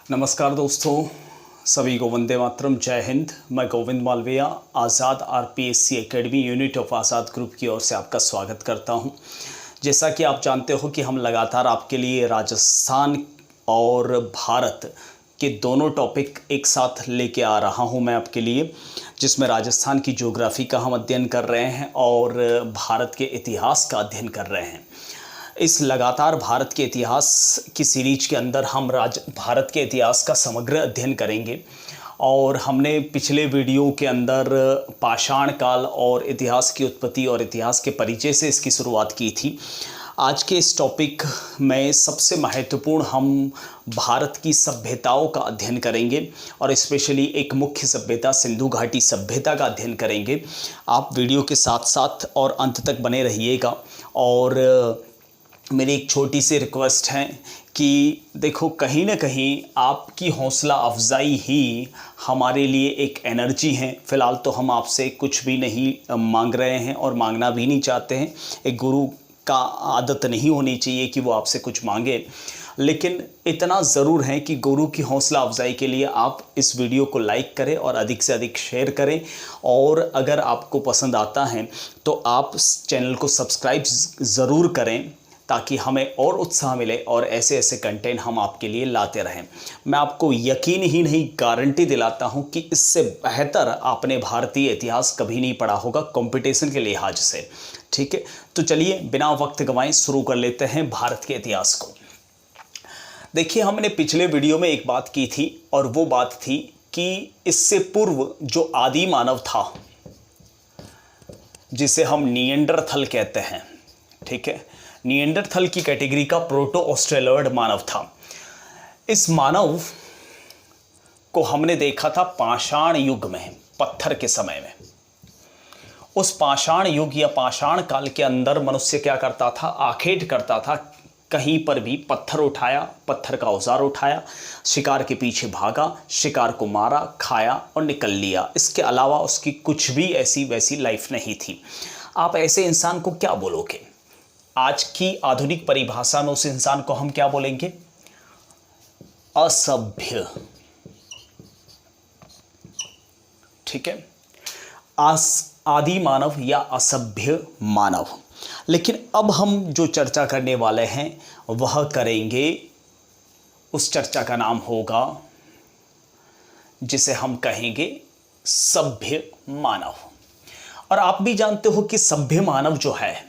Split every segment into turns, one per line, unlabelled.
नमस्कार दोस्तों, सभी को वंदे मातरम, जय हिंद। मैं Govind Malviya Azad RPSC academy unit of Azad group की ओर से आपका स्वागत करता हूं। जैसा कि आप जानते हो कि हम लगातार आपके लिए राजस्थान और भारत के दोनों टॉपिक एक साथ लेके आ रहा हूं मैं आपके लिए, जिसमें राजस्थान की ज्योग्राफी का हम अध्ययन कर रहे हैं और भारत के इतिहास का अध्ययन कर रहे हैं। इस लगातार भारत के इतिहास की सीरीज के अंदर हम भारत के इतिहास का समग्र अध्ययन करेंगे और हमने पिछले वीडियो के अंदर पाषाण काल और इतिहास की उत्पत्ति और इतिहास के परिचय से इसकी शुरुआत की थी। आज के इस टॉपिक में सबसे महत्वपूर्ण हम भारत की सभ्यताओं का अध्ययन करेंगे और स्पेशली एक मुख्य सभ्यता सिंधु घाटी सभ्यता का अध्ययन करेंगे। आप वीडियो के साथ साथ और अंत तक बने रहिएगा। और मेरी एक छोटी सी रिक्वेस्ट है कि देखो, कहीं ना कहीं आपकी हौसला अफजाई ही हमारे लिए एक एनर्जी है। फ़िलहाल तो हम आपसे कुछ भी नहीं मांग रहे हैं और मांगना भी नहीं चाहते हैं। एक गुरु का आदत नहीं होनी चाहिए कि वो आपसे कुछ मांगे, लेकिन इतना ज़रूर है कि गुरु की हौसला अफजाई के लिए आप इस वीडियो को लाइक करें और अधिक से अधिक शेयर करें। और अगर आपको पसंद आता है तो आप चैनल को सब्सक्राइब ज़रूर करें ताकि हमें और उत्साह मिले और ऐसे ऐसे कंटेंट हम आपके लिए लाते रहें। मैं आपको यकीन ही नहीं, गारंटी दिलाता हूं कि इससे बेहतर आपने भारतीय इतिहास कभी नहीं पढ़ा होगा कंपटीशन के लिहाज से। ठीक है, तो चलिए बिना वक्त गंवाए शुरू कर लेते हैं भारत के इतिहास को। देखिए, हमने पिछले वीडियो में एक बात की थी और वो बात थी कि इससे पूर्व जो आदि मानव था, जिसे हम निएंडरथल कहते हैं, ठीक है, निएंडरथल की कैटेगरी का प्रोटो ऑस्ट्रेलॉयड मानव था। इस मानव को हमने देखा था पाषाण युग में, पत्थर के समय में। उस पाषाण युग या पाषाण काल के अंदर मनुष्य क्या करता था? आखेट करता था। कहीं पर भी पत्थर उठाया, पत्थर का औजार उठाया, शिकार के पीछे भागा, शिकार को मारा, खाया और निकल लिया। इसके अलावा उसकी कुछ भी ऐसी वैसी लाइफ नहीं थी। आप ऐसे इंसान को क्या बोलोगे? आज की आधुनिक परिभाषा में उस इंसान को हम क्या बोलेंगे? असभ्य। ठीक है, आदि मानव या असभ्य मानव। लेकिन अब हम जो चर्चा करने वाले हैं वह करेंगे, उस चर्चा का नाम होगा जिसे हम कहेंगे सभ्य मानव। और आप भी जानते हो कि सभ्य मानव जो है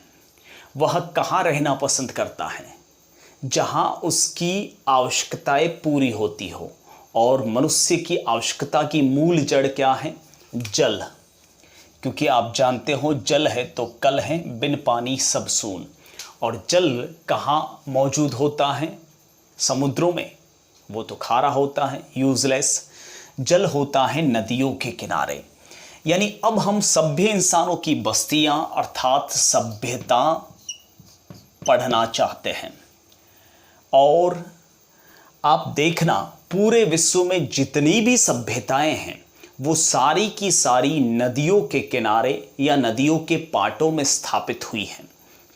वह कहाँ रहना पसंद करता है? जहाँ उसकी आवश्यकताएं पूरी होती हो। और मनुष्य की आवश्यकता की मूल जड़ क्या है? जल। क्योंकि आप जानते हो, जल है तो कल है, बिन पानी सब सून। और जल कहाँ मौजूद होता है? समुद्रों में। वो तो खारा होता है, यूजलेस। जल होता है नदियों के किनारे। यानी अब हम सभ्य इंसानों की बस्तियां अर्थात सभ्यता पढ़ना चाहते हैं। और आप देखना, पूरे विश्व में जितनी भी सभ्यताएं हैं वो सारी की सारी नदियों के किनारे या नदियों के पाटों में स्थापित हुई हैं।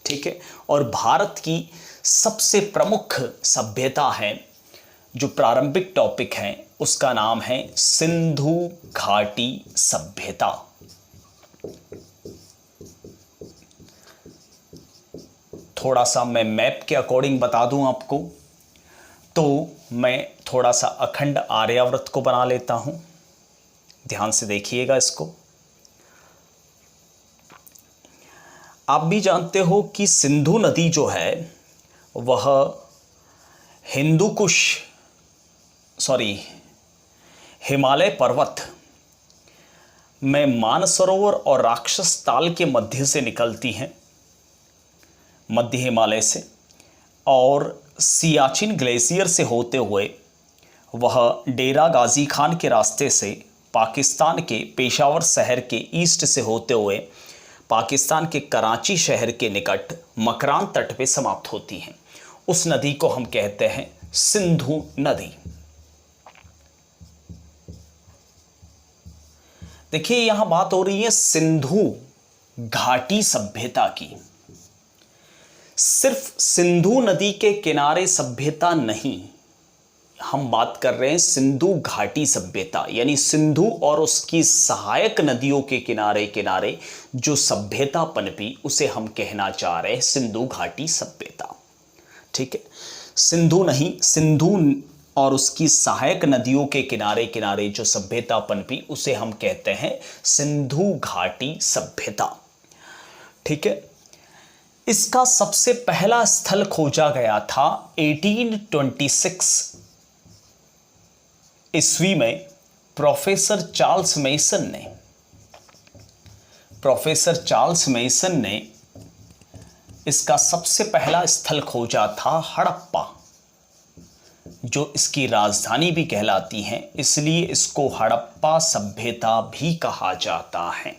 ठीक है, और भारत की सबसे प्रमुख सभ्यता है, जो प्रारंभिक टॉपिक है, उसका नाम है सिंधु घाटी सभ्यता। थोड़ा सा मैं मैप के अकॉर्डिंग बता दूं आपको, तो मैं थोड़ा सा अखंड आर्यावर्त को बना लेता हूं। ध्यान से देखिएगा इसको। आप भी जानते हो कि सिंधु नदी जो है वह हिमालय पर्वत में मानसरोवर और राक्षस ताल के मध्य से निकलती हैं, मध्य हिमालय से, और सियाचिन ग्लेशियर से होते हुए वह डेरा गाजी खान के रास्ते से पाकिस्तान के पेशावर शहर के ईस्ट से होते हुए पाकिस्तान के कराची शहर के निकट मकरान तट पे समाप्त होती हैं। उस नदी को हम कहते हैं सिंधु नदी। देखिए, यहां बात हो रही है सिंधु घाटी सभ्यता की। सिर्फ सिंधु नदी के किनारे सभ्यता नहीं, हम बात कर रहे हैं सिंधु घाटी सभ्यता, यानी सिंधु और उसकी सहायक नदियों के किनारे किनारे जो सभ्यता पनपी उसे हम कहना चाह रहे हैं सिंधु घाटी सभ्यता। ठीक है, सिंधु नहीं, सिंधु और उसकी सहायक नदियों के किनारे किनारे जो सभ्यता पनपी उसे हम कहते हैं सिंधु घाटी सभ्यता। ठीक है, इसका सबसे पहला स्थल खोजा गया था 1826 ईस्वी में प्रोफेसर चार्ल्स मेसन ने इसका सबसे पहला स्थल खोजा था हड़प्पा, जो इसकी राजधानी भी कहलाती है, इसलिए इसको हड़प्पा सभ्यता भी कहा जाता है।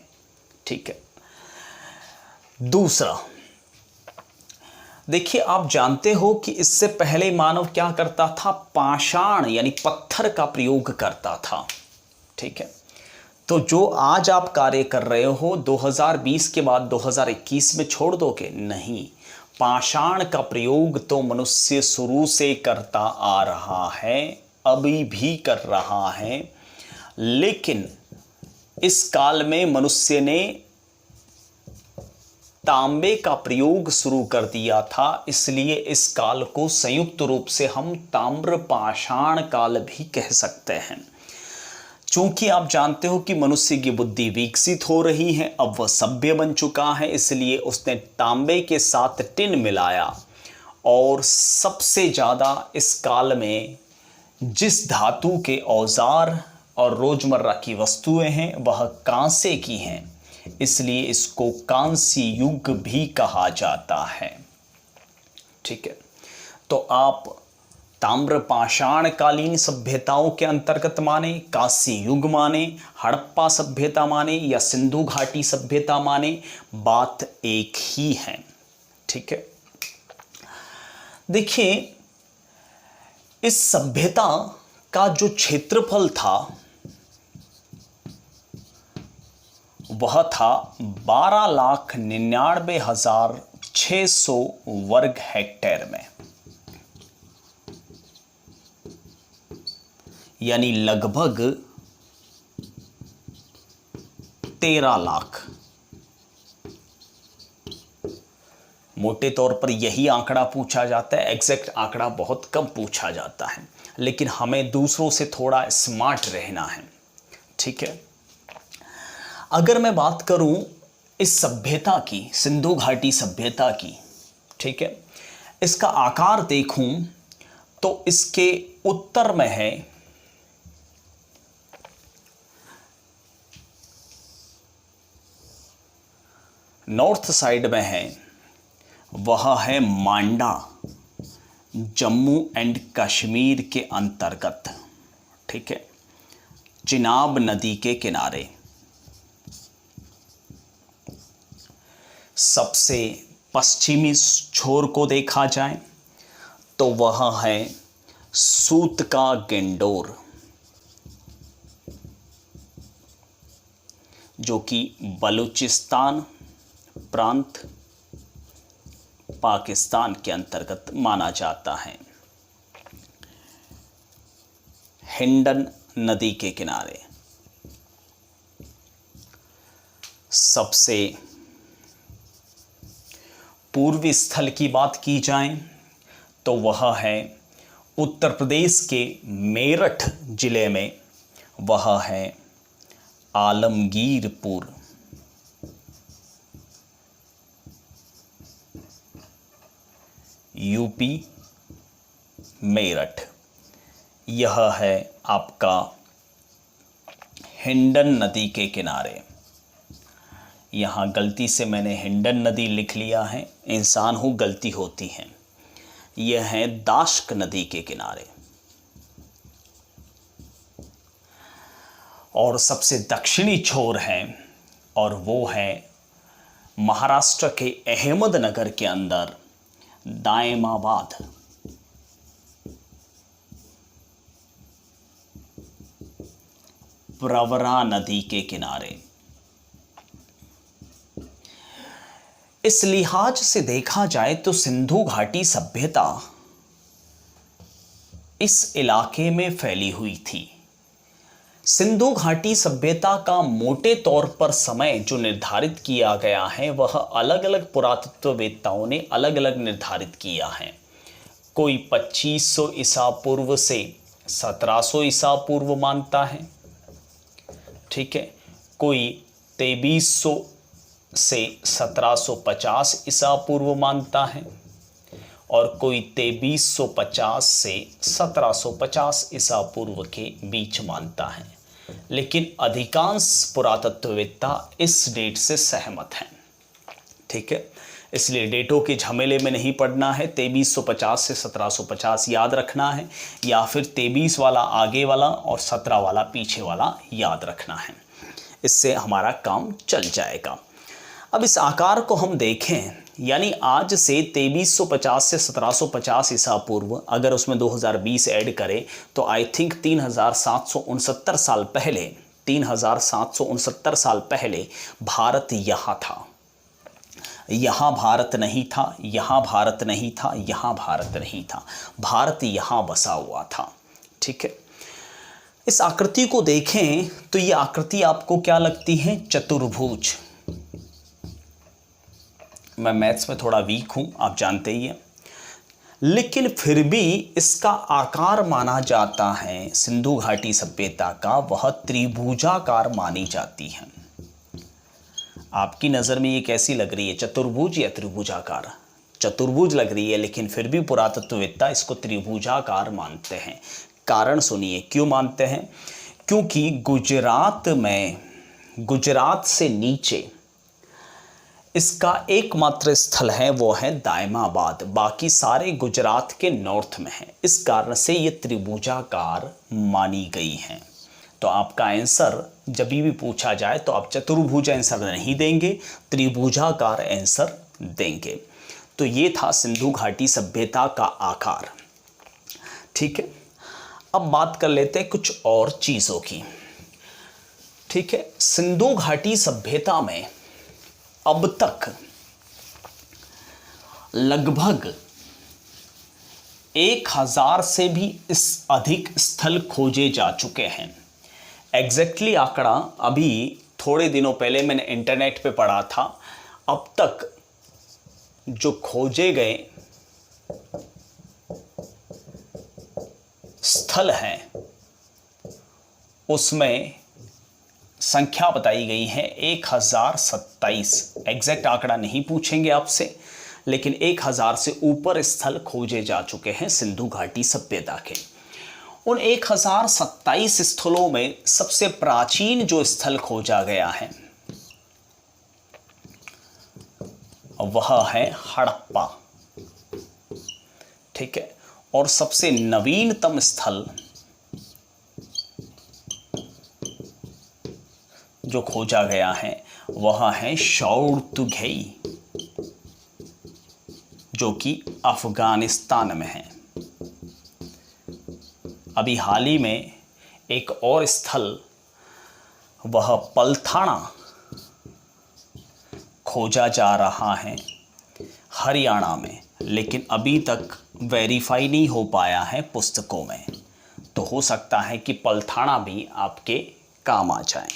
ठीक है, दूसरा देखिए, आप जानते हो कि इससे पहले मानव क्या करता था, पाषाण यानी पत्थर का प्रयोग करता था। ठीक है, तो जो आज आप कार्य कर रहे हो 2020 के बाद 2021 में छोड़ दोगे? नहीं, पाषाण का प्रयोग तो मनुष्य शुरू से करता आ रहा है, अभी भी कर रहा है, लेकिन इस काल में मनुष्य ने तांबे का प्रयोग शुरू कर दिया था, इसलिए इस काल को संयुक्त रूप से हम ताम्र पाषाण काल भी कह सकते हैं। चूंकि आप जानते हो कि मनुष्य की बुद्धि विकसित हो रही है, अब वह सभ्य बन चुका है, इसलिए उसने तांबे के साथ टिन मिलाया, और सबसे ज़्यादा इस काल में जिस धातु के औजार और रोजमर्रा की वस्तुएं हैं वह कांसे की हैं, इसलिए इसको कांस्य युग भी कहा जाता है। ठीक है, तो आप ताम्र पाषाण कालीन सभ्यताओं के अंतर्गत माने, कांस्य युग माने, हड़प्पा सभ्यता माने या सिंधु घाटी सभ्यता माने, बात एक ही है। ठीक है, देखिए, इस सभ्यता का जो क्षेत्रफल था वह था 12,99,600 वर्ग हेक्टेयर में, यानी लगभग 13 लाख। मोटे तौर पर यही आंकड़ा पूछा जाता है, एग्जैक्ट आंकड़ा बहुत कम पूछा जाता है, लेकिन हमें दूसरों से थोड़ा स्मार्ट रहना है। ठीक है, अगर मैं बात करूं इस सभ्यता की, सिंधु घाटी सभ्यता की, ठीक है, इसका आकार देखूं तो इसके उत्तर में है नॉर्थ साइड में है, वह है मांडा, जम्मू एंड कश्मीर के अंतर्गत। ठीक है, चिनाब नदी के किनारे। सबसे पश्चिमी छोर को देखा जाए तो वह है सूत का गेंडोर, जो कि बलूचिस्तान प्रांत पाकिस्तान के अंतर्गत माना जाता है। हिंडन नदी के किनारे। सबसे पूर्वी स्थल की बात की जाए तो वह है उत्तर प्रदेश के मेरठ जिले में, वह है आलमगीरपुर। यूपी मेरठ, यह है आपका हिंडन नदी के किनारे। यहाँ गलती से मैंने हिंडन नदी लिख लिया है, इंसान हूँ, गलती होती है। यह है दाश्क नदी के किनारे। और सबसे दक्षिणी छोर है और वो है महाराष्ट्र के अहमदनगर के अंदर दायमाबाद। प्रवरा नदी के किनारे। इस लिहाज से देखा जाए तो सिंधु घाटी सभ्यता इस इलाके में फैली हुई थी। सिंधु घाटी सभ्यता का मोटे तौर पर समय जो निर्धारित किया गया है वह अलग अलग पुरातत्ववेत्ताओं ने अलग अलग निर्धारित किया है। कोई 2500 ईसा पूर्व से 1700 ईसा पूर्व मानता है, ठीक है। कोई 2300 से 1750 ईसा पूर्व मानता है और कोई 2350 से 1750 ईसा पूर्व के बीच मानता है, लेकिन अधिकांश पुरातत्ववेत्ता इस डेट से सहमत हैं, ठीक है। इसलिए डेटों के झमेले में नहीं पड़ना है। 2350 से 1750 याद रखना है या फिर 23 वाला आगे वाला और 17 वाला पीछे वाला याद रखना है, इससे हमारा काम चल जाएगा। अब इस आकार को हम देखें, यानी आज से 2350 से 1750 ईसा पूर्व, अगर उसमें 2020 ऐड करें तो आई थिंक 3769 साल पहले, 3769 साल पहले भारत यहाँ था। यहाँ भारत नहीं था, यहाँ भारत नहीं था, यहाँ भारत नहीं था, भारत यहाँ बसा हुआ था, ठीक है। इस आकृति को देखें तो ये आकृति आपको क्या लगती है? चतुर्भुज। मैं मैथ्स में थोड़ा वीक हूँ, आप जानते ही हैं, लेकिन फिर भी इसका आकार माना जाता है सिंधु घाटी सभ्यता का, वह त्रिभुजाकार मानी जाती है। आपकी नज़र में ये कैसी लग रही है, चतुर्भुज या त्रिभुजाकार? चतुर्भुज लग रही है, लेकिन फिर भी पुरातत्ववेत्ता इसको त्रिभुजाकार मानते हैं। कारण सुनिए क्यों मानते हैं। क्योंकि गुजरात में, गुजरात से नीचे इसका एकमात्र स्थल है वो है दायमाबाद, बाकी सारे गुजरात के नॉर्थ में है। इस कारण से ये त्रिभुजाकार मानी गई हैं। तो आपका आंसर जब भी पूछा जाए तो आप चतुर्भुज आंसर नहीं देंगे, त्रिभुजाकार आंसर देंगे। तो ये था सिंधु घाटी सभ्यता का आकार, ठीक है। अब बात कर लेते हैं कुछ और चीज़ों की, ठीक है। सिंधु घाटी सभ्यता में अब तक लगभग 1000 से भी अधिक स्थल खोजे जा चुके हैं। एग्जैक्टली आंकड़ा अभी थोड़े दिनों पहले मैंने इंटरनेट पे पढ़ा था। अब तक जो खोजे गए स्थल हैं उसमें संख्या बताई गई है 1027। एग्जैक्ट आंकड़ा नहीं पूछेंगे आपसे, लेकिन 1000 से ऊपर स्थल खोजे जा चुके हैं सिंधु घाटी सभ्यता के। उन 1027 स्थलों में सबसे प्राचीन जो स्थल खोजा गया है वह है हड़प्पा, ठीक है। और सबसे नवीनतम स्थल जो खोजा गया है वह है शौर्तुघई, जो कि अफगानिस्तान में है। अभी हाल ही में एक और स्थल वह पलथाना खोजा जा रहा है हरियाणा में, लेकिन अभी तक वेरीफाई नहीं हो पाया है पुस्तकों में। तो हो सकता है कि पलथाना भी आपके काम आ जाए,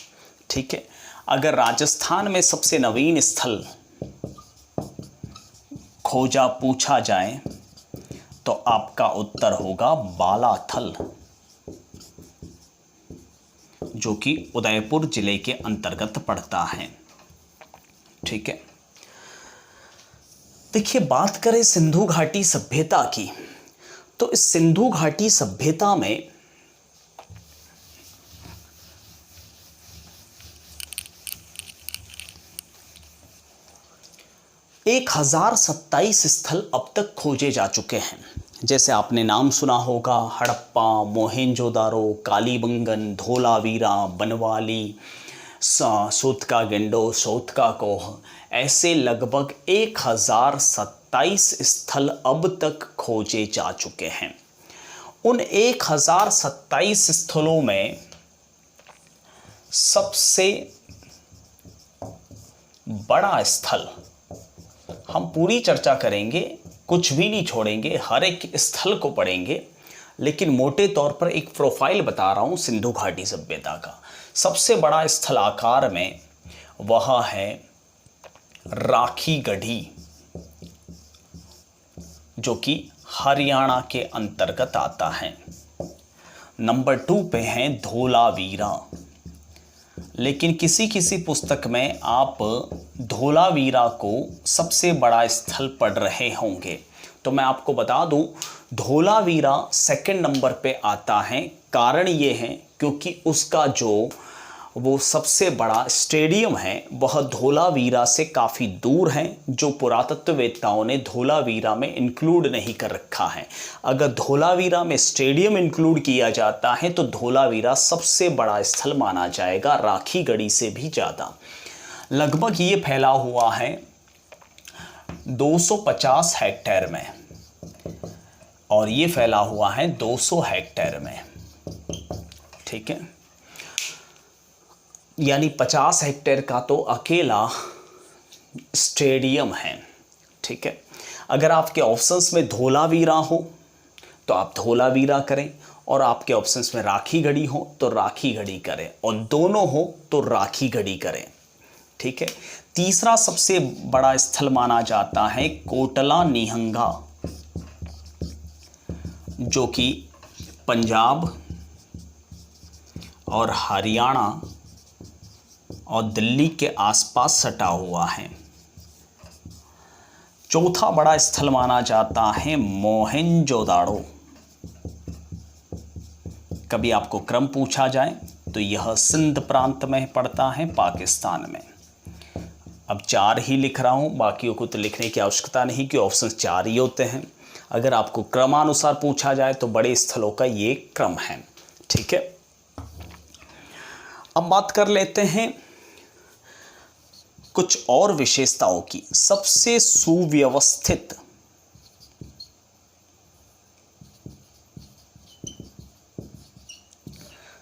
ठीक है। अगर राजस्थान में सबसे नवीन स्थल खोजा पूछा जाए तो आपका उत्तर होगा बालाथल, जो कि उदयपुर जिले के अंतर्गत पड़ता है, ठीक है। देखिए, बात करें सिंधु घाटी सभ्यता की, तो इस सिंधु घाटी सभ्यता में 1027 स्थल अब तक खोजे जा चुके हैं। जैसे आपने नाम सुना होगा हड़प्पा, मोहेंजोदारो, कालीबंगन, धोलावीरा, बनवाली, सोतका गेंडो, सोतका कोह, ऐसे लगभग 1027 स्थल अब तक खोजे जा चुके हैं। उन 1027 स्थलों में सबसे बड़ा स्थल, हम पूरी चर्चा करेंगे, कुछ भी नहीं छोड़ेंगे, हर एक स्थल को पढ़ेंगे, लेकिन मोटे तौर पर एक प्रोफाइल बता रहा हूँ सिंधु घाटी सभ्यता का। सबसे बड़ा स्थल आकार में वह है राखी गढ़ी, जो कि हरियाणा के अंतर्गत आता है। नंबर 2 पे है धोलावीरा, लेकिन किसी किसी पुस्तक में आप धोलावीरा को सबसे बड़ा स्थल पढ़ रहे होंगे, तो मैं आपको बता दूं धोलावीरा सेकंड नंबर पे आता है। कारण ये है क्योंकि उसका जो वो सबसे बड़ा स्टेडियम है वह धोलावीरा से काफ़ी दूर है, जो पुरातत्ववेत्ताओं ने धोलावीरा में इंक्लूड नहीं कर रखा है। अगर धोलावीरा में स्टेडियम इंक्लूड किया जाता है तो धोलावीरा सबसे बड़ा स्थल माना जाएगा, राखी गढ़ी से भी ज़्यादा। लगभग ये फैला हुआ है 250 हेक्टेयर में, और ये फैला हुआ है 200 हेक्टेयर में। ठीक है, यानी 50 हेक्टेयर का तो अकेला स्टेडियम है। ठीक है, अगर आपके ऑप्शंस में धोलावीरा हो तो आप धोलावीरा करें, और आपके ऑप्शंस में राखी गढ़ी हो तो राखी गढ़ी करें, और दोनों हो तो राखी गढ़ी करें। ठीक है, तीसरा सबसे बड़ा स्थल माना जाता है कोटला निहंगा, जो कि पंजाब और हरियाणा और दिल्ली के आसपास सटा हुआ है। चौथा बड़ा स्थल माना जाता है मोहेंजोदाड़ो। कभी आपको क्रम पूछा जाए तो यह सिंध प्रांत में पड़ता है, पाकिस्तान में। अब 4 ही लिख रहा हूँ, बाकियों को तो लिखने की आवश्यकता नहीं कि ऑप्शन 4 ही होते हैं। अगर आपको क्रमानुसार पूछा जाए तो बड़े स्थलों का ये क्रम है। ठीक है, अब बात कर लेते हैं कुछ और विशेषताओं की। सबसे सुव्यवस्थित,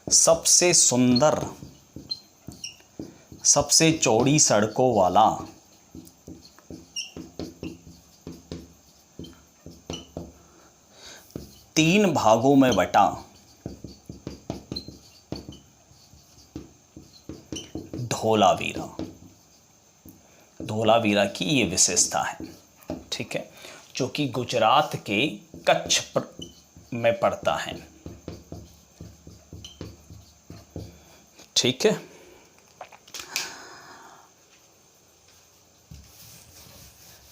सबसे सुंदर, सबसे चौड़ी सड़कों वाला, तीन भागों में बटा धोलावीरा। धोलावीरा की ये विशेषता है। ठीक है, जो कि गुजरात के कच्छ में पड़ता है। ठीक है,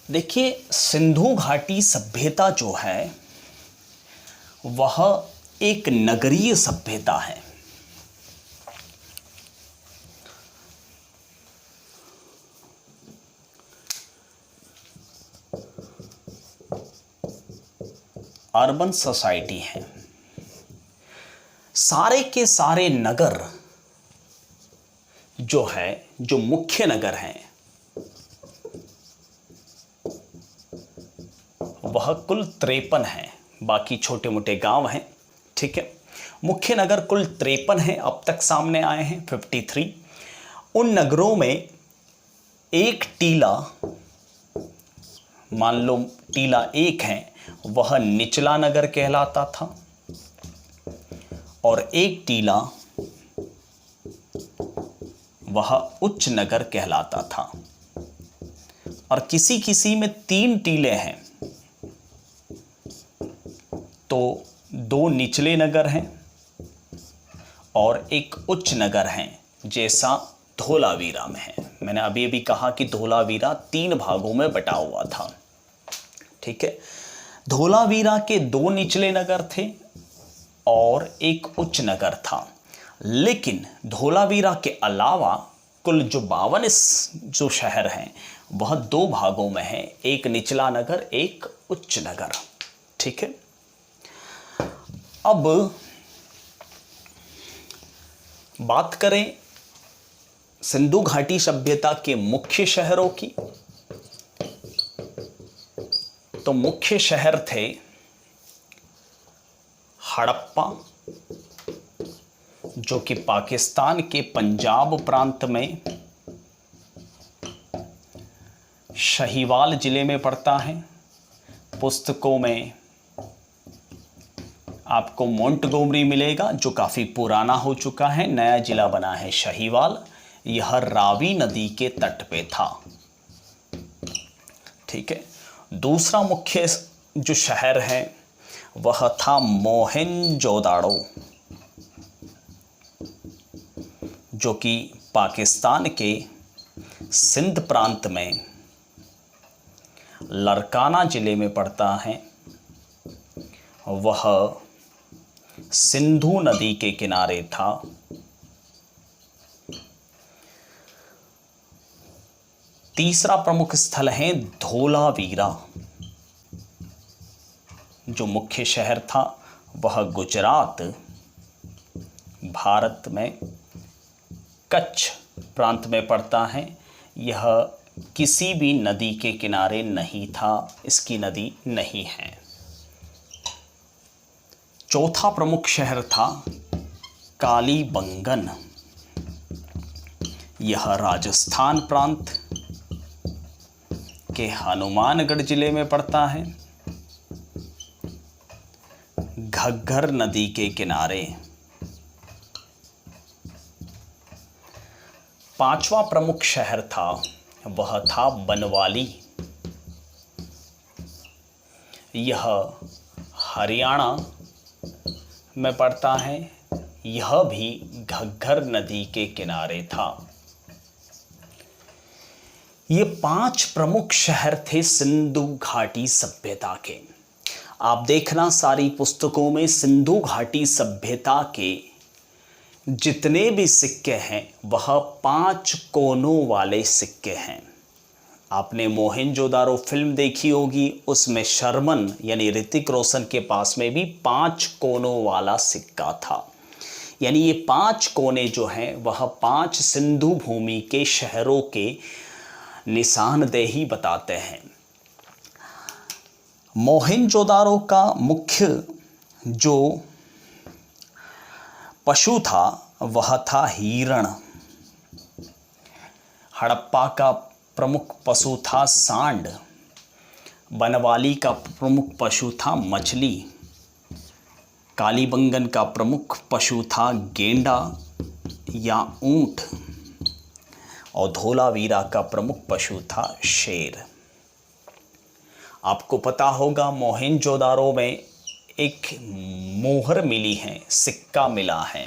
देखिए सिंधु घाटी सभ्यता जो है वह एक नगरीय सभ्यता है। अर्बन सोसाइटी है। सारे के सारे नगर जो है, जो मुख्य नगर हैं, वह कुल 53 हैं, बाकी छोटे मोटे गांव हैं। ठीक है, मुख्य नगर कुल 53 हैं, अब तक सामने आए हैं 53। उन नगरों में एक टीला, मान लो टीला 1 है, वह निचला नगर कहलाता था, और एक टीला वह उच्च नगर कहलाता था। और किसी किसी में 3 टीले हैं, तो 2 निचले नगर हैं और एक उच्च नगर है, जैसा धोलावीरा में है। मैंने अभी अभी कहा कि धोलावीरा 3 भागों में बटा हुआ था। ठीक है, धोलावीरा के 2 निचले नगर थे और एक उच्च नगर था, लेकिन धोलावीरा के अलावा कुल जो 52 जो शहर हैं वह 2 भागों में है, एक निचला नगर, एक उच्च नगर। ठीक है, अब बात करें सिंधु घाटी सभ्यता के मुख्य शहरों की, तो मुख्य शहर थे हड़प्पा, जो कि पाकिस्तान के पंजाब प्रांत में शहीवाल जिले में पड़ता है। पुस्तकों में आपको मोंटगोमरी मिलेगा जो काफ़ी पुराना हो चुका है, नया जिला बना है शाहीवाल। यह रावी नदी के तट पे था। ठीक है। दूसरा मुख्य जो शहर है वह था मोहनजोदाड़ो, जो कि पाकिस्तान के सिंध प्रांत में लरकाना जिले में पड़ता है। वह सिंधु नदी के किनारे था। तीसरा प्रमुख स्थल है धोलावीरा, जो मुख्य शहर था वह गुजरात, भारत में कच्छ प्रांत में पड़ता है। यह किसी भी नदी के किनारे नहीं था, इसकी नदी नहीं है। चौथा प्रमुख शहर था कालीबंगन। यह राजस्थान प्रांत के हनुमानगढ़ जिले में पड़ता है, घग्गर नदी के किनारे। पांचवा प्रमुख शहर था वह था बनवाली। यह हरियाणा में पड़ता है। यह भी घग्गर नदी के किनारे था। ये 5 प्रमुख शहर थे सिंधु घाटी सभ्यता के। आप देखना सारी पुस्तकों में सिंधु घाटी सभ्यता के जितने भी सिक्के हैं वह 5 कोनों वाले सिक्के हैं। आपने मोहनजोदारो फिल्म देखी होगी, उसमें शर्मन यानी ऋतिक रोशन के पास में भी 5 कोनों वाला सिक्का था। यानी ये 5 कोने जो हैं वह 5 सिंधु भूमि के शहरों के निशानदेही बताते हैं। मोहनजोदारो का मुख्य जो पशु था वह था हिरण। हड़प्पा का प्रमुख पशु था सांड। बनवाली का प्रमुख पशु था मछली। कालीबंगन का प्रमुख पशु था गेंडा या ऊंट। और धोलावीरा का प्रमुख पशु था शेर। आपको पता होगा मोहनजोदारो में एक मोहर मिली है, सिक्का मिला है।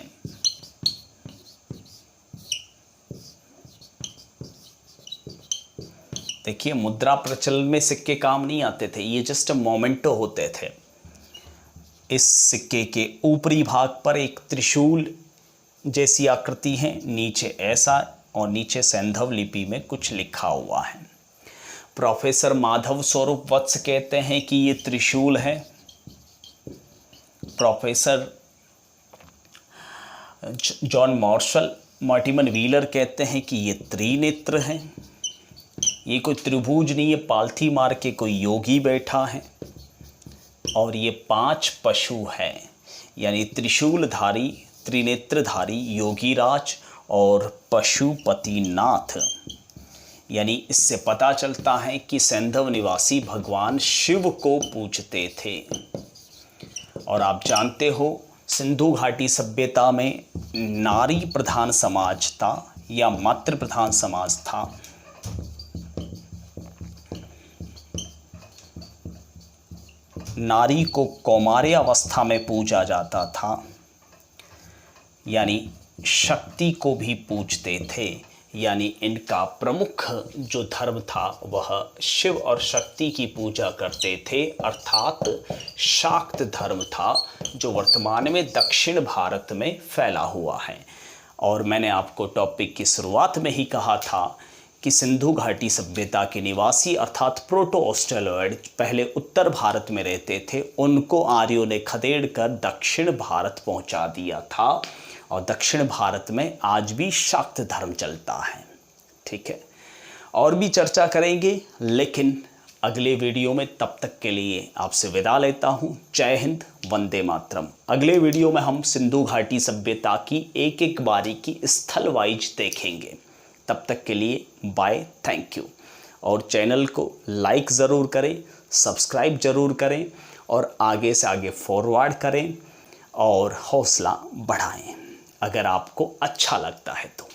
देखिए, मुद्रा प्रचलन में सिक्के काम नहीं आते थे, ये जस्ट मोमेंटो होते थे। इस सिक्के के ऊपरी भाग पर एक त्रिशूल जैसी आकृति है, नीचे ऐसा और नीचे सैंधव लिपि में कुछ लिखा हुआ है। प्रोफेसर माधव स्वरूप वत्स कहते हैं कि ये त्रिशूल है। प्रोफेसर जॉन मॉर्टिमन व्हीलर कहते हैं कि ये त्रिनेत्र है। ये कोई त्रिभुज नहीं है, पालथी मार के कोई योगी बैठा है। और ये 5 पशु हैं, यानी त्रिशूलधारी, त्रिनेत्रधारी, योगीराज और पशुपतिनाथ। यानी इससे पता चलता है कि सैंधव निवासी भगवान शिव को पूजते थे। और आप जानते हो सिंधु घाटी सभ्यता में नारी प्रधान समाज था या मातृ प्रधान समाज था। नारी को कौमार्य अवस्था में पूजा जाता था, यानी शक्ति को भी पूजते थे। यानी इनका प्रमुख जो धर्म था वह शिव और शक्ति की पूजा करते थे, अर्थात शाक्त धर्म था, जो वर्तमान में दक्षिण भारत में फैला हुआ है। और मैंने आपको टॉपिक की शुरुआत में ही कहा था कि सिंधु घाटी सभ्यता के निवासी अर्थात प्रोटो ऑस्ट्रेलॉयड पहले उत्तर भारत में रहते थे, उनको आर्यों ने खदेड़ कर दक्षिण भारत पहुंचा दिया था। और दक्षिण भारत में आज भी शाक्त धर्म चलता है। ठीक है, और भी चर्चा करेंगे लेकिन अगले वीडियो में। तब तक के लिए आपसे विदा लेता हूँ। जय हिंद, वंदे मातरम। अगले वीडियो में हम सिंधु घाटी सभ्यता की एक एक बारीकी स्थल वाइज देखेंगे। तब तक के लिए बाय, थैंक यू। और चैनल को लाइक ज़रूर करें, सब्सक्राइब ज़रूर करें और आगे से आगे फॉरवर्ड करें। और हौसला बढ़ाएं अगर आपको अच्छा लगता है तो।